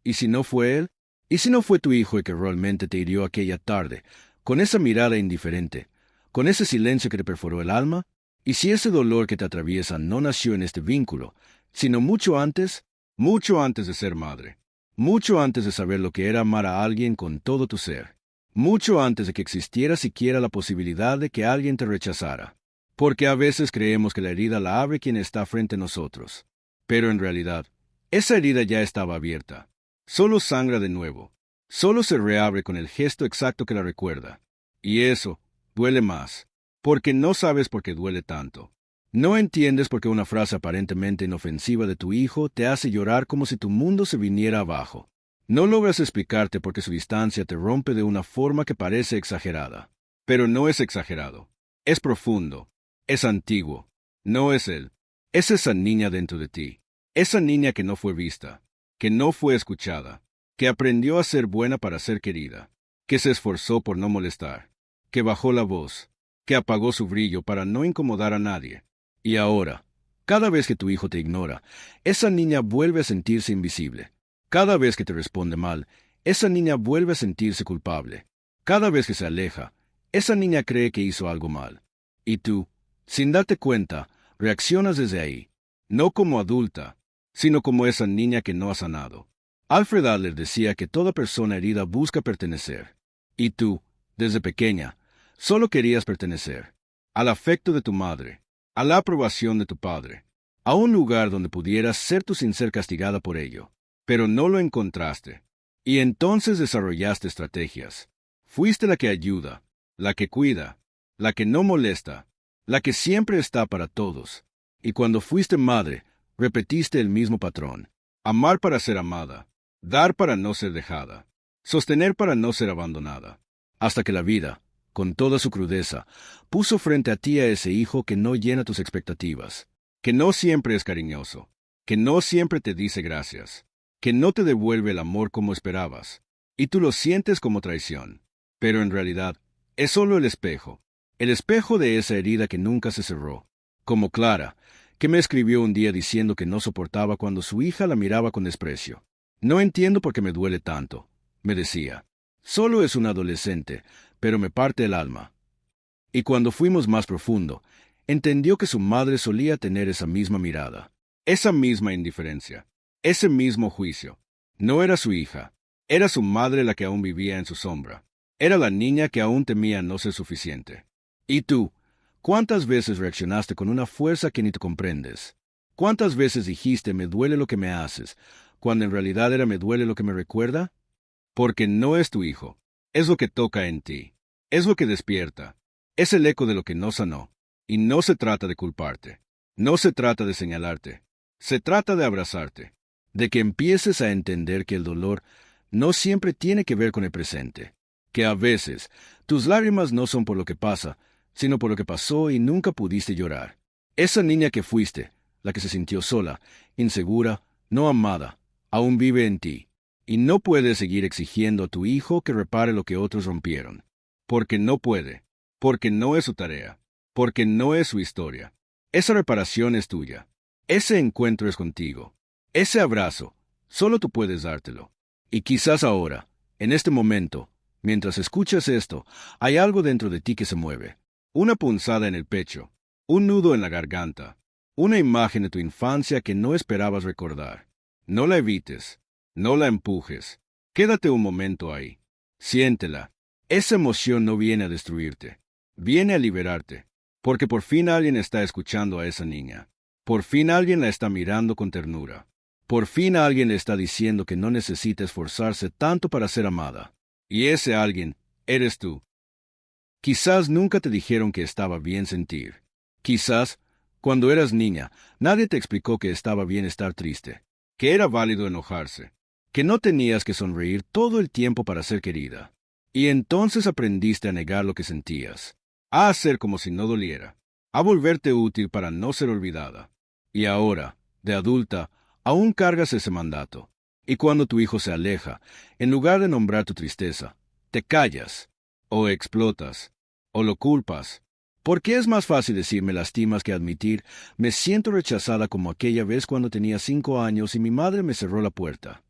¿Y si no fue él? ¿Y si no fue tu hijo el que realmente te hirió aquella tarde, con esa mirada indiferente, con ese silencio que te perforó el alma? ¿Y si ese dolor que te atraviesa no nació en este vínculo, sino mucho antes de ser madre, mucho antes de saber lo que era amar a alguien con todo tu ser, mucho antes de que existiera siquiera la posibilidad de que alguien te rechazara? Porque a veces creemos que la herida la abre quien está frente a nosotros, pero en realidad, esa herida ya estaba abierta. Solo sangra de nuevo. Solo se reabre con el gesto exacto que la recuerda. Y eso duele más, porque no sabes por qué duele tanto. No entiendes por qué una frase aparentemente inofensiva de tu hijo te hace llorar como si tu mundo se viniera abajo. No logras explicarte por qué su distancia te rompe de una forma que parece exagerada. Pero no es exagerado. Es profundo. Es antiguo. No es él. Es esa niña dentro de ti. Esa niña que no fue vista, que no fue escuchada, que aprendió a ser buena para ser querida, que se esforzó por no molestar, que bajó la voz, que apagó su brillo para no incomodar a nadie. Y ahora, cada vez que tu hijo te ignora, esa niña vuelve a sentirse invisible. Cada vez que te responde mal, esa niña vuelve a sentirse culpable. Cada vez que se aleja, esa niña cree que hizo algo mal. Y tú, sin darte cuenta, reaccionas desde ahí, no como adulta, sino como esa niña que no ha sanado. Alfred Adler decía que toda persona herida busca pertenecer. Y tú, desde pequeña, solo querías pertenecer al afecto de tu madre, a la aprobación de tu padre, a un lugar donde pudieras ser tú sin ser castigada por ello. Pero no lo encontraste. Y entonces desarrollaste estrategias. Fuiste la que ayuda, la que cuida, la que no molesta, la que siempre está para todos. Y cuando fuiste madre, repetiste el mismo patrón. Amar para ser amada, dar para no ser dejada, sostener para no ser abandonada. Hasta que la vida, con toda su crudeza, puso frente a ti a ese hijo que no llena tus expectativas, que no siempre es cariñoso, que no siempre te dice gracias, que no te devuelve el amor como esperabas, y tú lo sientes como traición. Pero en realidad, es solo el espejo de esa herida que nunca se cerró, como Clara, que me escribió un día diciendo que no soportaba cuando su hija la miraba con desprecio. No entiendo por qué me duele tanto, me decía. Solo es un adolescente, pero me parte el alma. Y cuando fuimos más profundo, entendió que su madre solía tener esa misma mirada, esa misma indiferencia, ese mismo juicio. No era su hija, era su madre la que aún vivía en su sombra. Era la niña que aún temía no ser suficiente. ¿Y tú? ¿Cuántas veces reaccionaste con una fuerza que ni te comprendes? ¿Cuántas veces dijiste me duele lo que me haces, cuando en realidad era me duele lo que me recuerda? Porque no es tu hijo, es lo que toca en ti, es lo que despierta, es el eco de lo que no sanó. Y no se trata de culparte, no se trata de señalarte, se trata de abrazarte, de que empieces a entender que el dolor no siempre tiene que ver con el presente, que a veces tus lágrimas no son por lo que pasa, sino por lo que pasó y nunca pudiste llorar. Esa niña que fuiste, la que se sintió sola, insegura, no amada, aún vive en ti. Y no puedes seguir exigiendo a tu hijo que repare lo que otros rompieron. Porque no puede, porque no es su tarea, porque no es su historia. Esa reparación es tuya. Ese encuentro es contigo. Ese abrazo, solo tú puedes dártelo. Y quizás ahora, en este momento, mientras escuchas esto, hay algo dentro de ti que se mueve. Una punzada en el pecho, un nudo en la garganta, una imagen de tu infancia que no esperabas recordar. No la evites, no la empujes. Quédate un momento ahí. Siéntela. Esa emoción no viene a destruirte, viene a liberarte, porque por fin alguien está escuchando a esa niña. Por fin alguien la está mirando con ternura. Por fin alguien le está diciendo que no necesita esforzarse tanto para ser amada. Y ese alguien eres tú. Quizás nunca te dijeron que estaba bien sentir. Quizás, cuando eras niña, nadie te explicó que estaba bien estar triste, que era válido enojarse, que no tenías que sonreír todo el tiempo para ser querida. Y entonces aprendiste a negar lo que sentías, a hacer como si no doliera, a volverte útil para no ser olvidada. Y ahora, de adulta, aún cargas ese mandato. Y cuando tu hijo se aleja, en lugar de nombrar tu tristeza, te callas, o explotas, o lo culpas. Porque es más fácil decir me lastimas que admitir me siento rechazada como aquella vez cuando tenía 5 años y mi madre me cerró la puerta.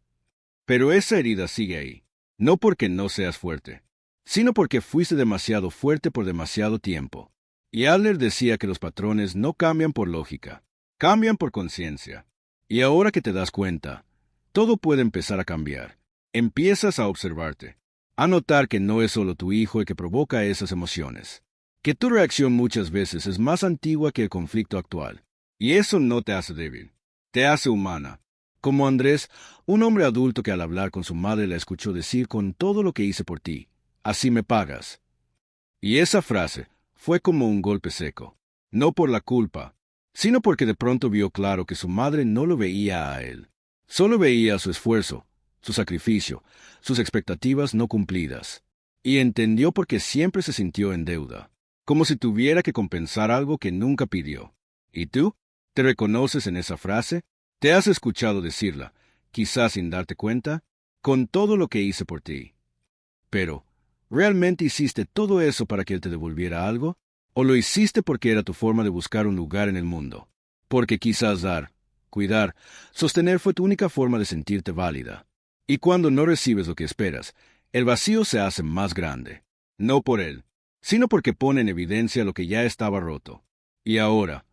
Pero esa herida sigue ahí, no porque no seas fuerte, sino porque fuiste demasiado fuerte por demasiado tiempo. Y Adler decía que los patrones no cambian por lógica, cambian por conciencia. Y ahora que te das cuenta, todo puede empezar a cambiar. Empiezas a observarte, a notar que no es solo tu hijo el que provoca esas emociones, que tu reacción muchas veces es más antigua que el conflicto actual. Y eso no te hace débil, te hace humana. Como Andrés, un hombre adulto que al hablar con su madre la escuchó decir con todo lo que hice por ti, así me pagas. Y esa frase fue como un golpe seco, no por la culpa, sino porque de pronto vio claro que su madre no lo veía a él, solo veía su esfuerzo, su sacrificio, sus expectativas no cumplidas, y entendió por qué siempre se sintió en deuda, como si tuviera que compensar algo que nunca pidió. ¿Y tú? ¿Te reconoces en esa frase? ¿Te has escuchado decirla, quizás sin darte cuenta? Con todo lo que hice por ti. Pero, ¿realmente hiciste todo eso para que él te devolviera algo? ¿O lo hiciste porque era tu forma de buscar un lugar en el mundo? Porque quizás dar, cuidar, sostener fue tu única forma de sentirte válida. Y cuando no recibes lo que esperas, el vacío se hace más grande. No por él, sino porque pone en evidencia lo que ya estaba roto. Y ahora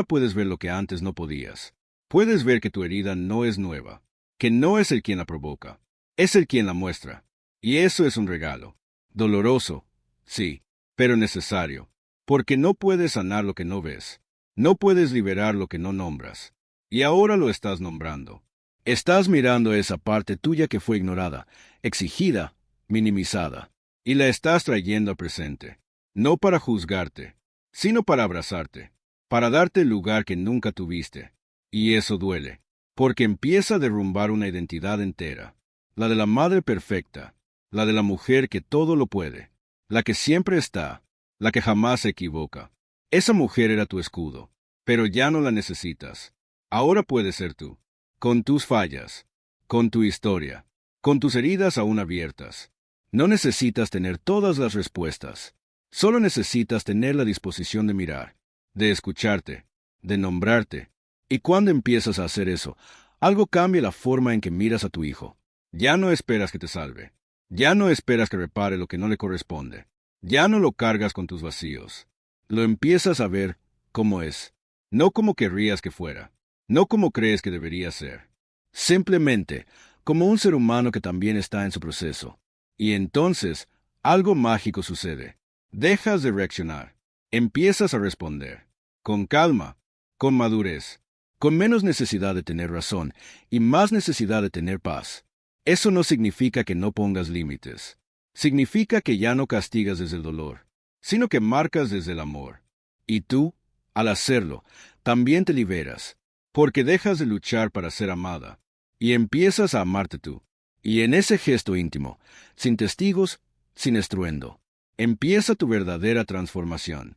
puedes ver lo que antes no podías. Puedes ver que tu herida no es nueva, que no es el quien la provoca, es el quien la muestra. Y eso es un regalo. Doloroso, sí, pero necesario. Porque no puedes sanar lo que no ves. No puedes liberar lo que no nombras. Y ahora lo estás nombrando. Estás mirando esa parte tuya que fue ignorada, exigida, minimizada, y la estás trayendo al presente. No para juzgarte, sino para abrazarte, para darte el lugar que nunca tuviste. Y eso duele, porque empieza a derrumbar una identidad entera, la de la madre perfecta, la de la mujer que todo lo puede, la que siempre está, la que jamás se equivoca. Esa mujer era tu escudo, pero ya no la necesitas. Ahora puedes ser tú, con tus fallas, con tu historia, con tus heridas aún abiertas. No necesitas tener todas las respuestas, solo necesitas tener la disposición de mirar, de escucharte, de nombrarte. Y cuando empiezas a hacer eso, algo cambia la forma en que miras a tu hijo. Ya no esperas que te salve. Ya no esperas que repare lo que no le corresponde. Ya no lo cargas con tus vacíos. Lo empiezas a ver como es, no como querrías que fuera, no como crees que debería ser. Simplemente como un ser humano que también está en su proceso. Y entonces, algo mágico sucede. Dejas de reaccionar. Empiezas a responder. Con calma, con madurez, con menos necesidad de tener razón y más necesidad de tener paz. Eso no significa que no pongas límites. Significa que ya no castigas desde el dolor, sino que marcas desde el amor. Y tú, al hacerlo, también te liberas, porque dejas de luchar para ser amada, y empiezas a amarte tú. Y en ese gesto íntimo, sin testigos, sin estruendo, empieza tu verdadera transformación.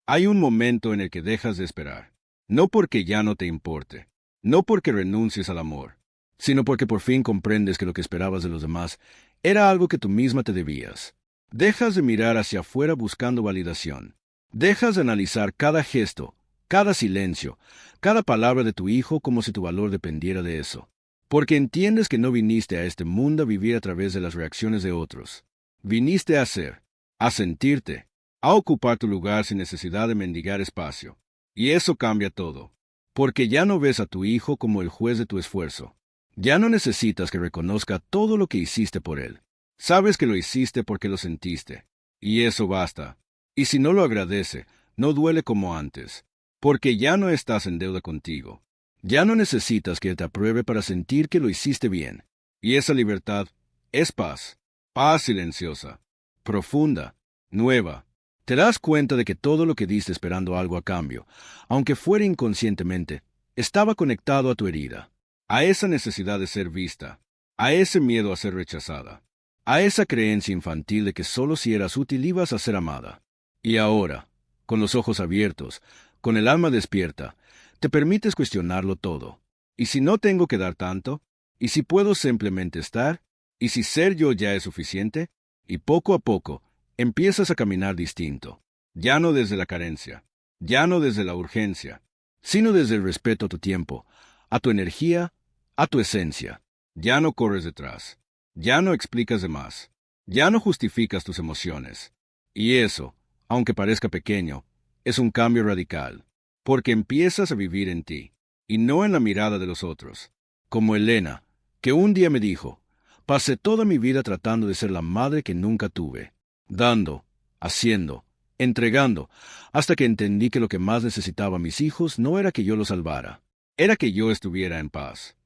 Hay un momento en el que dejas de esperar, no porque ya no te importe, no porque renuncies al amor, sino porque por fin comprendes que lo que esperabas de los demás era algo que tú misma te debías. Dejas de mirar hacia afuera buscando validación. Dejas de analizar cada gesto, cada silencio, cada palabra de tu hijo como si tu valor dependiera de eso. Porque entiendes que no viniste a este mundo a vivir a través de las reacciones de otros. Viniste a ser, a sentirte, a ocupar tu lugar sin necesidad de mendigar espacio. Y eso cambia todo. Porque ya no ves a tu hijo como el juez de tu esfuerzo. Ya no necesitas que reconozca todo lo que hiciste por él. Sabes que lo hiciste porque lo sentiste. Y eso basta. Y si no lo agradece, no duele como antes. Porque ya no estás en deuda contigo. Ya no necesitas que él te apruebe para sentir que lo hiciste bien. Y esa libertad es paz. Paz silenciosa, profunda, nueva. Te das cuenta de que todo lo que diste esperando algo a cambio, aunque fuera inconscientemente, estaba conectado a tu herida, a esa necesidad de ser vista, a ese miedo a ser rechazada, a esa creencia infantil de que solo si eras útil ibas a ser amada. Y ahora, con los ojos abiertos, con el alma despierta, te permites cuestionarlo todo. ¿Y si no tengo que dar tanto? ¿Y si puedo simplemente estar? ¿Y si ser yo ya es suficiente? Y poco a poco, empiezas a caminar distinto. Ya no desde la carencia, ya no desde la urgencia, sino desde el respeto a tu tiempo, a tu energía, a tu esencia. Ya no corres detrás. Ya no explicas de más. Ya no justificas tus emociones. Y eso, aunque parezca pequeño, es un cambio radical, porque empiezas a vivir en ti, y no en la mirada de los otros. Como Elena, que un día me dijo, pasé toda mi vida tratando de ser la madre que nunca tuve, dando, haciendo, entregando, hasta que entendí que lo que más necesitaba a mis hijos no era que yo los salvara, era que yo estuviera en paz.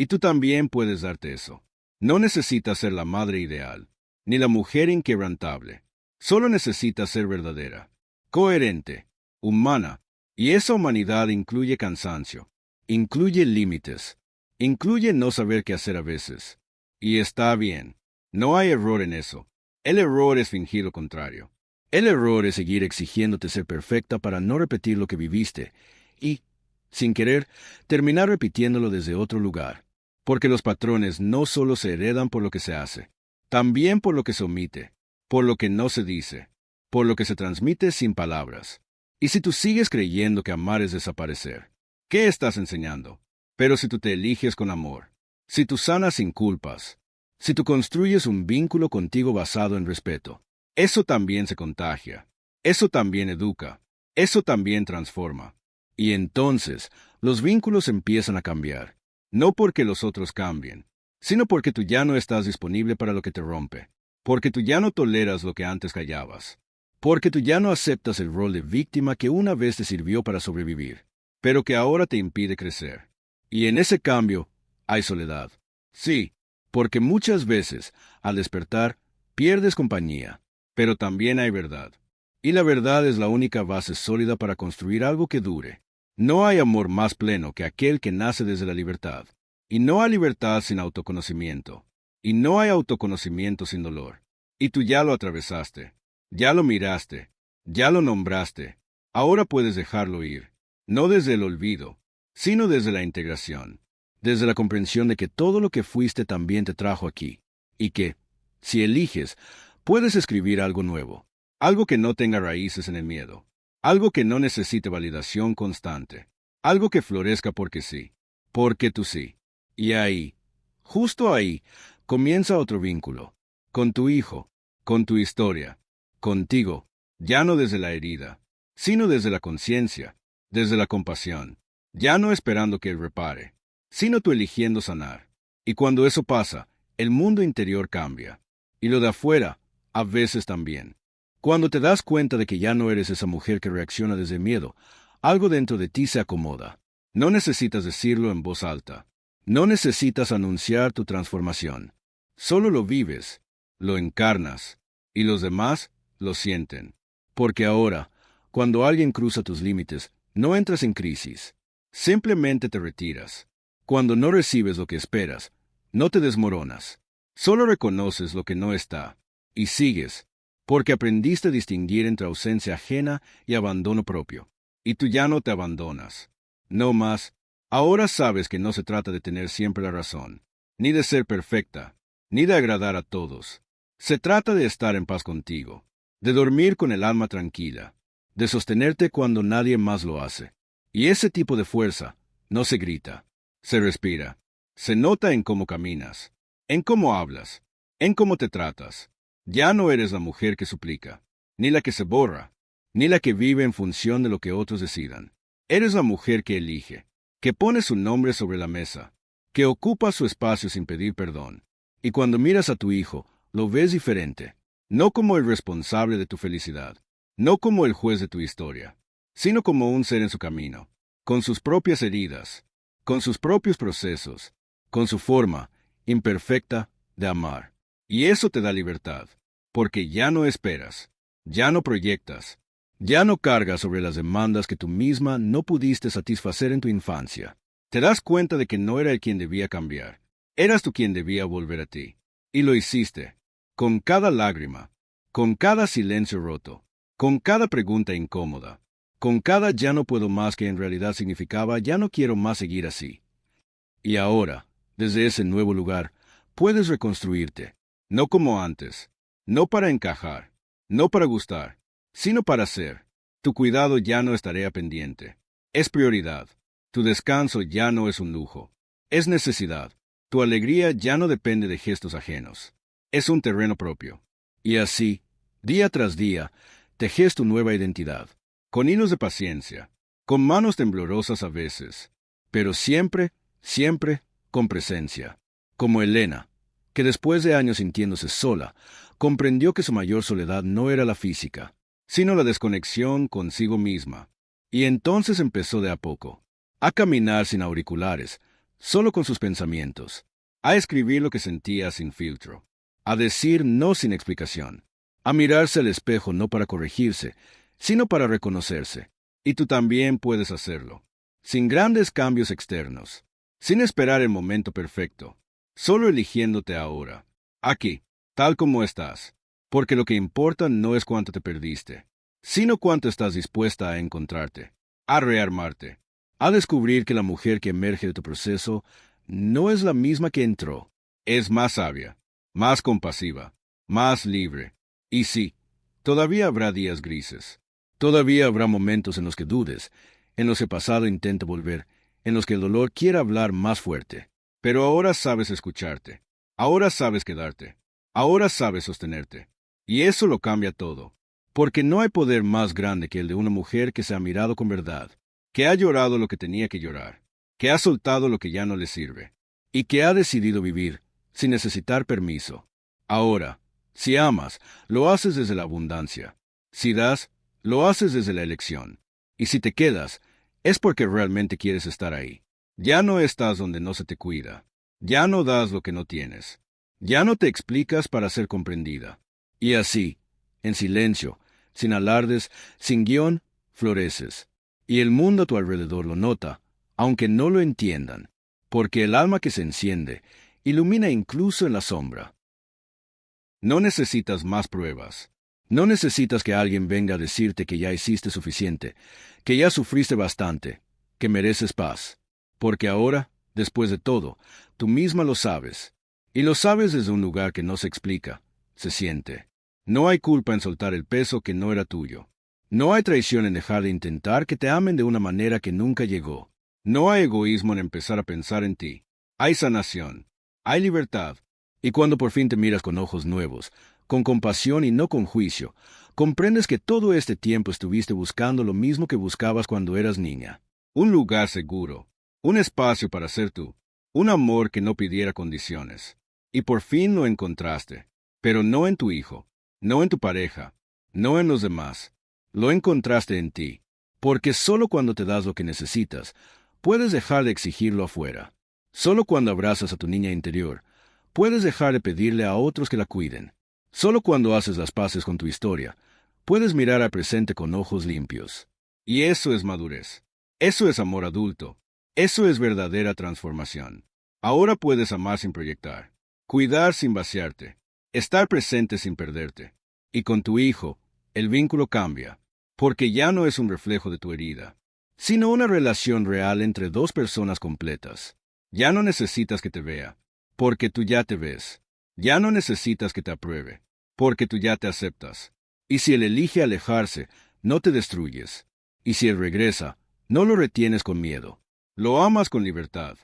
Y tú también puedes darte eso. No necesitas ser la madre ideal, ni la mujer inquebrantable. Solo necesitas ser verdadera, coherente, humana, y esa humanidad incluye cansancio, incluye límites, incluye no saber qué hacer a veces. Y está bien, no hay error en eso. El error es fingir lo contrario. El error es seguir exigiéndote ser perfecta para no repetir lo que viviste y, sin querer, terminar repitiéndolo desde otro lugar. Porque los patrones no solo se heredan por lo que se hace, también por lo que se omite, por lo que no se dice, por lo que se transmite sin palabras. Y si tú sigues creyendo que amar es desaparecer, ¿qué estás enseñando? Pero si tú te eliges con amor, si tú sanas sin culpas, si tú construyes un vínculo contigo basado en respeto, eso también se contagia, eso también educa, eso también transforma. Y entonces, los vínculos empiezan a cambiar. No porque los otros cambien, sino porque tú ya no estás disponible para lo que te rompe, porque tú ya no toleras lo que antes callabas, porque tú ya no aceptas el rol de víctima que una vez te sirvió para sobrevivir, pero que ahora te impide crecer. Y en ese cambio hay soledad. Sí, porque muchas veces, al despertar, pierdes compañía, pero también hay verdad. Y la verdad es la única base sólida para construir algo que dure. No hay amor más pleno que aquel que nace desde la libertad. Y no hay libertad sin autoconocimiento. Y no hay autoconocimiento sin dolor. Y tú ya lo atravesaste. Ya lo miraste. Ya lo nombraste. Ahora puedes dejarlo ir. No desde el olvido, sino desde la integración. Desde la comprensión de que todo lo que fuiste también te trajo aquí. Y que, si eliges, puedes escribir algo nuevo. Algo que no tenga raíces en el miedo. Algo que no necesite validación constante. Algo que florezca porque sí. Porque tú sí. Y ahí, justo ahí, comienza otro vínculo. Con tu hijo. Con tu historia. Contigo. Ya no desde la herida, sino desde la conciencia. Desde la compasión. Ya no esperando que él repare, sino tú eligiendo sanar. Y cuando eso pasa, el mundo interior cambia. Y lo de afuera, a veces también. Cuando te das cuenta de que ya no eres esa mujer que reacciona desde miedo, algo dentro de ti se acomoda. No necesitas decirlo en voz alta. No necesitas anunciar tu transformación. Solo lo vives, lo encarnas, y los demás lo sienten. Porque ahora, cuando alguien cruza tus límites, no entras en crisis. Simplemente te retiras. Cuando no recibes lo que esperas, no te desmoronas. Solo reconoces lo que no está, y sigues, porque aprendiste a distinguir entre ausencia ajena y abandono propio. Y tú ya no te abandonas. No más. Ahora sabes que no se trata de tener siempre la razón, ni de ser perfecta, ni de agradar a todos. Se trata de estar en paz contigo, de dormir con el alma tranquila, de sostenerte cuando nadie más lo hace. Y ese tipo de fuerza no se grita, se respira, se nota en cómo caminas, en cómo hablas, en cómo te tratas. Ya no eres la mujer que suplica, ni la que se borra, ni la que vive en función de lo que otros decidan. Eres la mujer que elige, que pone su nombre sobre la mesa, que ocupa su espacio sin pedir perdón. Y cuando miras a tu hijo, lo ves diferente, no como el responsable de tu felicidad, no como el juez de tu historia, sino como un ser en su camino, con sus propias heridas, con sus propios procesos, con su forma, imperfecta, de amar. Y eso te da libertad, porque ya no esperas, ya no proyectas, ya no cargas sobre las demandas que tú misma no pudiste satisfacer en tu infancia. Te das cuenta de que no era el quien debía cambiar, eras tú quien debía volver a ti. Y lo hiciste, con cada lágrima, con cada silencio roto, con cada pregunta incómoda, con cada ya no puedo más que en realidad significaba ya no quiero más seguir así. Y ahora, desde ese nuevo lugar, puedes reconstruirte, no como antes, no para encajar, no para gustar, sino para ser. Tu cuidado ya no es tarea pendiente, es prioridad. Tu descanso ya no es un lujo, es necesidad. Tu alegría ya no depende de gestos ajenos. Es un terreno propio. Y así, día tras día, tejes tu nueva identidad, con hilos de paciencia, con manos temblorosas a veces, pero siempre, siempre, con presencia. Como Elena, que después de años sintiéndose sola, comprendió que su mayor soledad no era la física, sino la desconexión consigo misma. Y entonces empezó de a poco, a caminar sin auriculares, solo con sus pensamientos, a escribir lo que sentía sin filtro, a decir no sin explicación, a mirarse al espejo no para corregirse, sino para reconocerse. Y tú también puedes hacerlo, sin grandes cambios externos, sin esperar el momento perfecto, solo eligiéndote ahora, aquí, tal como estás, porque lo que importa no es cuánto te perdiste, sino cuánto estás dispuesta a encontrarte, a rearmarte, a descubrir que la mujer que emerge de tu proceso no es la misma que entró, es más sabia, más compasiva, más libre. Y sí, todavía habrá días grises, todavía habrá momentos en los que dudes, en los que el pasado intenta volver, en los que el dolor quiera hablar más fuerte. Pero ahora sabes escucharte, ahora sabes quedarte, ahora sabes sostenerte. Y eso lo cambia todo, porque no hay poder más grande que el de una mujer que se ha mirado con verdad, que ha llorado lo que tenía que llorar, que ha soltado lo que ya no le sirve, y que ha decidido vivir sin necesitar permiso. Ahora, si amas, lo haces desde la abundancia. Si das, lo haces desde la elección. Y si te quedas, es porque realmente quieres estar ahí. Ya no estás donde no se te cuida. Ya no das lo que no tienes. Ya no te explicas para ser comprendida. Y así, en silencio, sin alardes, sin guión, floreces. Y el mundo a tu alrededor lo nota, aunque no lo entiendan, porque el alma que se enciende ilumina incluso en la sombra. No necesitas más pruebas. No necesitas que alguien venga a decirte que ya hiciste suficiente, que ya sufriste bastante, que mereces paz. Porque ahora, después de todo, tú misma lo sabes. Y lo sabes desde un lugar que no se explica, se siente. No hay culpa en soltar el peso que no era tuyo. No hay traición en dejar de intentar que te amen de una manera que nunca llegó. No hay egoísmo en empezar a pensar en ti. Hay sanación. Hay libertad. Y cuando por fin te miras con ojos nuevos, con compasión y no con juicio, comprendes que todo este tiempo estuviste buscando lo mismo que buscabas cuando eras niña. Un lugar seguro, un espacio para ser tú, un amor que no pidiera condiciones. Y por fin lo encontraste, pero no en tu hijo, no en tu pareja, no en los demás. Lo encontraste en ti, porque solo cuando te das lo que necesitas, puedes dejar de exigirlo afuera. Solo cuando abrazas a tu niña interior, puedes dejar de pedirle a otros que la cuiden. Solo cuando haces las paces con tu historia, puedes mirar al presente con ojos limpios. Y eso es madurez. Eso es amor adulto. Eso es verdadera transformación. Ahora puedes amar sin proyectar, cuidar sin vaciarte, estar presente sin perderte. Y con tu hijo, el vínculo cambia, porque ya no es un reflejo de tu herida, sino una relación real entre dos personas completas. Ya no necesitas que te vea, porque tú ya te ves. Ya no necesitas que te apruebe, porque tú ya te aceptas. Y si él elige alejarse, no te destruyes. Y si él regresa, no lo retienes con miedo. Lo amas con libertad.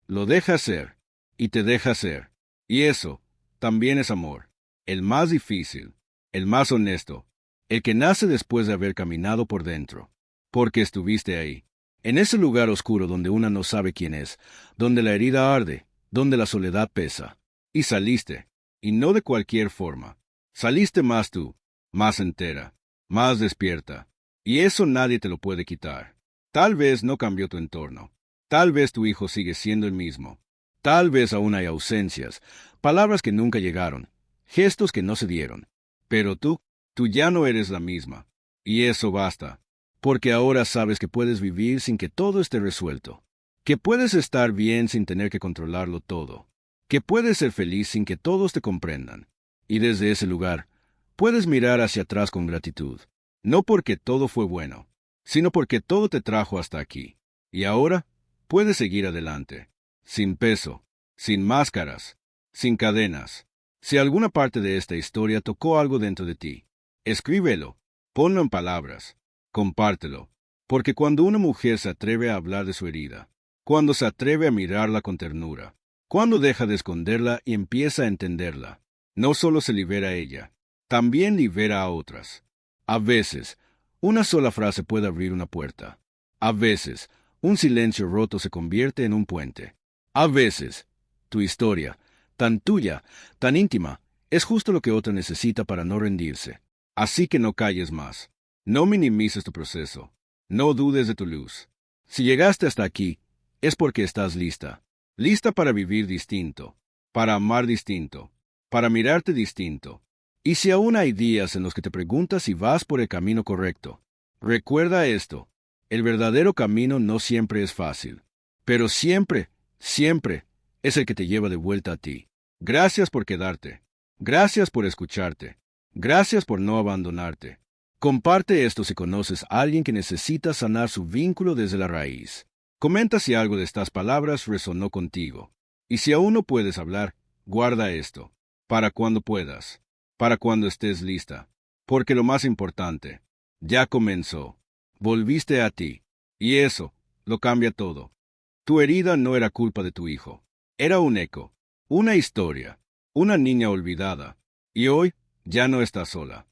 Lo dejas ser, y te dejas ser. Y eso también es amor. El más difícil, el más honesto, el que nace después de haber caminado por dentro. Porque estuviste ahí, en ese lugar oscuro donde una no sabe quién es, donde la herida arde, donde la soledad pesa. Y saliste, y no de cualquier forma. Saliste más tú, más entera, más despierta. Y eso nadie te lo puede quitar. Tal vez no cambió tu entorno. Tal vez tu hijo sigue siendo el mismo. Tal vez aún hay ausencias, palabras que nunca llegaron, gestos que no se dieron. Pero tú ya no eres la misma. Y eso basta. Porque ahora sabes que puedes vivir sin que todo esté resuelto. Que puedes estar bien sin tener que controlarlo todo. Que puedes ser feliz sin que todos te comprendan. Y desde ese lugar, puedes mirar hacia atrás con gratitud. No porque todo fue bueno, sino porque todo te trajo hasta aquí. Y ahora, puedes seguir adelante. Sin peso, sin máscaras, sin cadenas. Si alguna parte de esta historia tocó algo dentro de ti, escríbelo, ponlo en palabras, compártelo. Porque cuando una mujer se atreve a hablar de su herida, cuando se atreve a mirarla con ternura, Cuando deja de esconderla y empieza a entenderla, no solo se libera a ella, también libera a otras. A veces, una sola frase puede abrir una puerta. A veces, un silencio roto se convierte en un puente. A veces, tu historia, tan tuya, tan íntima, es justo lo que otra necesita para no rendirse. Así que no calles más. No minimices tu proceso. No dudes de tu luz. Si llegaste hasta aquí, es porque estás lista. Lista para vivir distinto, para amar distinto, para mirarte distinto. Y si aún hay días en los que te preguntas si vas por el camino correcto, recuerda esto. El verdadero camino no siempre es fácil, pero siempre, siempre es el que te lleva de vuelta a ti. Gracias por quedarte. Gracias por escucharte. Gracias por no abandonarte. Comparte esto si conoces a alguien que necesita sanar su vínculo desde la raíz. Comenta si algo de estas palabras resonó contigo. Y si aún no puedes hablar, guarda esto. Para cuando puedas. Para cuando estés lista. Porque lo más importante, ya comenzó. Volviste a ti. Y eso lo cambia todo. Tu herida no era culpa de tu hijo. Era un eco. Una historia. Una niña olvidada. Y hoy ya no estás sola.